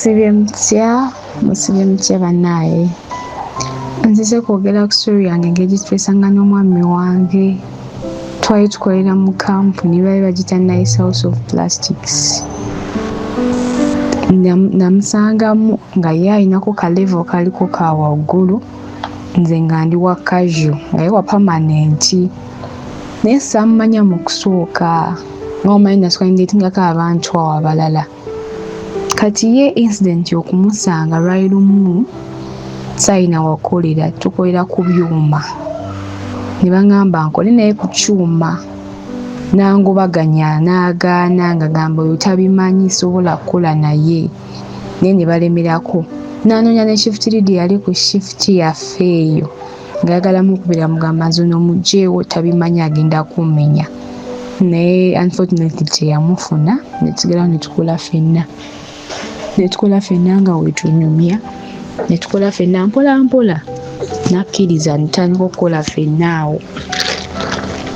musibye mutya bannaye. Nzize kwogera ku story yange engeri twesanga n'omwami wange. Twali tukolera mu kampuni baali bagita Nice House of Plastics. Namusangamu nga ye alinako ka level kaliko ka waggulu, nze nga ndi wa casual nga ye wa permanent. Naye sammanya mu kusooka ng'omanyi nasooka ndeetingako abantu awo abalala. Kati ye incident y'okumusanga lwali lumu sayina wakolera, tukolera ku byuma. Ne baŋŋamba nkole naye ku kyuma. Nangobaganya n'agaana nga gamba oyo tabimanyi sobola kukola naye. Naye ne balemerako. N'anoonya ne shift lead yali ku shift yaffe eyo ng'ayagala mukubira mugamba nze ono muggyeewo tabimanyi agenda kummenya. Naye unfortunately teyamufuna, ne tusigalawo ne tukola ffenna. Ne tukola ffenna nga wetunyumya. Ne tukola ffenna mpola mpola. Nakkiriza ne tutandika okukola ffenna awo.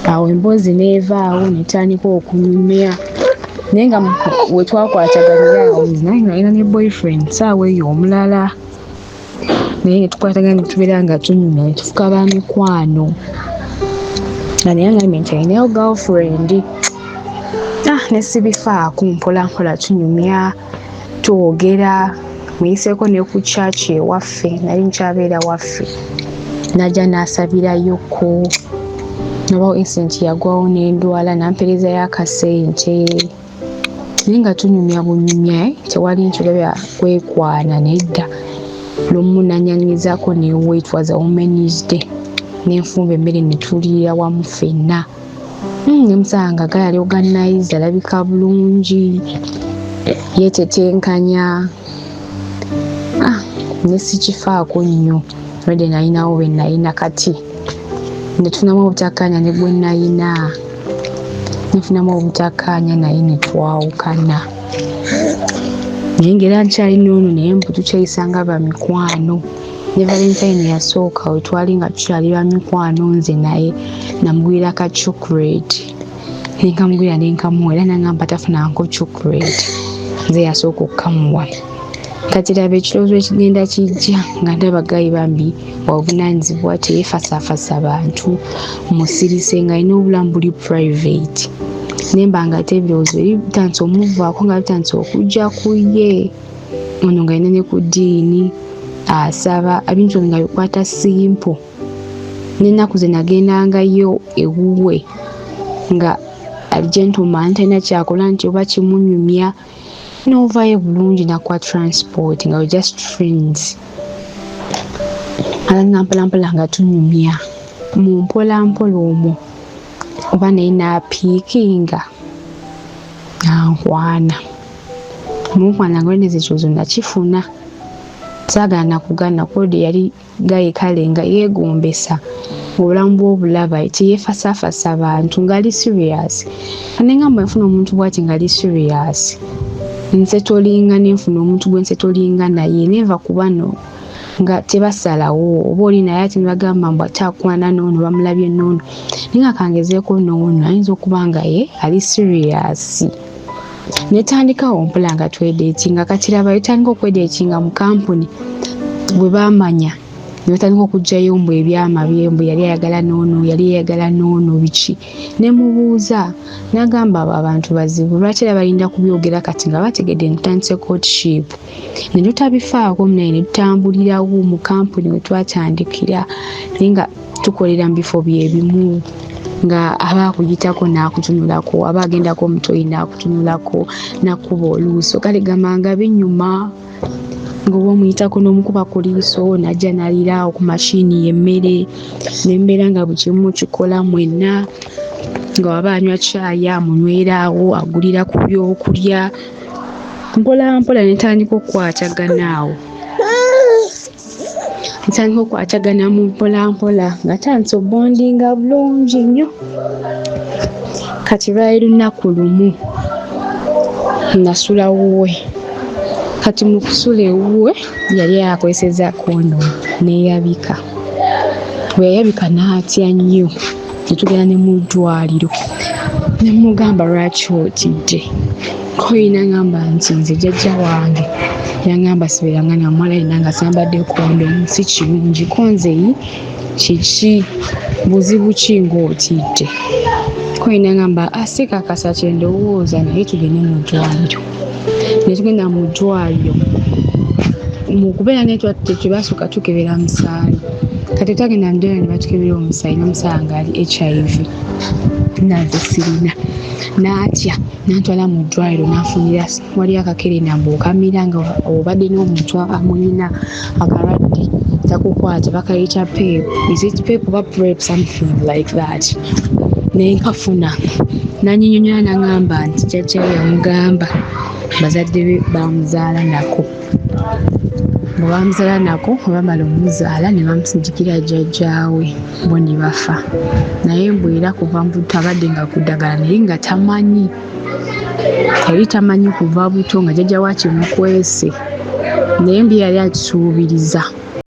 Awo emboozi n'evaawo ne tutandika okunyumya. Naye nga we twakwataganira awo naye nalina ne boyfriend saawa eyo omulala. Naye ne tukwatagana ne tubeera nga tunyumya ne tufuka ba mikwano. Nga naye angambye nti alinayo girlfriend. Ne sibifaako mpola mpola tunyumya, twogera. Muyiseeko ne ku church ewaffe, nali nkyabeera waffe. Najja n'asabirayoko. Nabawo incident yagwawo n'endwala nampeerezayo akasente. Naye nga tunyumya bunyumya, tewali nkirabya kwekwana nedda. Lumu nanyanyirizaako ne it was a women's day. Nenfumba emmere ne tuliira wamu ffenna. Ne musanga yali organized, alabika bulungi, yeetetenkanya. Ne sikifaako nnyo. Already nalinawo be nalina kati. Ne tufunamu obutakkaanya ne gwe nalina. Nefunamu obutakkaanya naye ne twawukana. Naye ng'era nkyalina ono naye mbu tukyayisanga ba mikwano. Ne Valentine yasooka we twali nga tukyali ba mikwano nze naye namugwira ka chocolate. Ne nkamugwira ne nkamuwa era n'aŋŋamba tafunanko chocolate. Nze yasooka okukamuwa. Kati laba ekirowoozo ekigenda kijja nga ndaba gayi bambi wabuvunaanyizibwa teyeefasaafasa bantu, musirise ng'alina obulamu buli private. Naye mba nga ate ebirowoozo biri bitandise omuvaako nga bitandise okujja ku ye. Ono ng'alina ne ku ddiini, asaba, ebintu nga bikwata simple. N'ennaku ze nagendangayo ewuwe nga ali gentleman talina kyakola nti oba kimunyumya. N'ovaayo bulungi nakwa transport nga we just friends. Nga mpolampola nga tunyumya mu mpolampola omwo oba naye n'apiikinga nkwana. Munkwana nga olinaza ekirowoozo nakifuna. Saagala nakugana kode yali gaye kale nga yeegombesa obulamu bw'obulaba teyeefasaafasa bantu ng'ali serious. Anengamba nfuna omuntu bw'ati ng'ali serious. Nse tolinga nenfuna omuntu gwe nse tolinga naye neva ku bano nga tebasalawo oba oli naye ati nibagamba mbu atakwana n'ono bamulabye n'ono. Naye nga kangezeeko n'ono ayinza okuba nga ye ali serious. Netandikawo mpola nga twedeetinga. Kati laba yetandika okwedeetinga mu kampuni bwe baamanya ne batandika okuggyayo mbu ebyama byembu yali ayagala n'ono yali ayagala n'ono biki. Ne mubuuza n'agamba abo abantu bazibu lwaki era balinda kubyogera kati nga bategedde ntandise courtship. Ne tutabifaako naye ne tutambulirawo mu kampuni we twatandikira naye nga tukolera mu bifo bye bimu. Nga aba akuyitako n'akutunulako, aba agendako omutoyi n'akutunulako, n'akkuba oluuso. Kale gamanga binyuma ng'oba omuyitako n'omukuba ku liiso n'ajja n'aliraawo ku mashini y'emmere. N'embeera nga buli kimu kikola mwenna. Nga waba anywa caayi amunyweraawo, agulira ku byokulya. Mpola mpola ne ntandika okukwatagana awo. Ntandika okukwatagana mu mpola mpola nga tandise obondinga bulungi nnyo. Kati lwali lunaku lumu nasula wuwe. Kati mu kusula ewuwe yali akozesezza kondom n'eyabika. Bwe yayabika n'atya nnyo ne tugenda ne mu ddwaliro. Ne mugamba lwaki otidde? Ko yina ngamba nti nze jjajja wange yaŋŋamba sibeerangana omuwala yenna nga sambadde kondomu si kirungi konzeyi kiki buzibu ki ng'otidde ko yenna yaŋŋamba sikakasa kye ndowooza naye tugende mu ddwaliro ne tugenda mu ddwaliro mu kubeera naye tebasooka tukebera musaayi kati twagenda mu ddwaliro ne batukebera omusaayi n'omusaayi ngaali HIV nanze sirina n'atya n'antwala mu ddwaliro n'afunira wali akakerenabwe okamira nga obadde n'omuntu amulina akalwadde takukwata bakayita PEP, is it PEP oba PrEP, something like that. Naye nkafuna n'annyonnyola n'aŋŋamba nti jjajja yamugamba bazadde be bamuzaala nako bwe bamuzaala nako bwe bamala omuzaala ne bamusindikira jjajjaawe bo ne bafa naye mbw era kuva mbuto abadde nga ku ddagala naye nga tamanyi yali tamanyi kuva buto nga jjajja wa kimukwese naye mbi yali akisuubiriza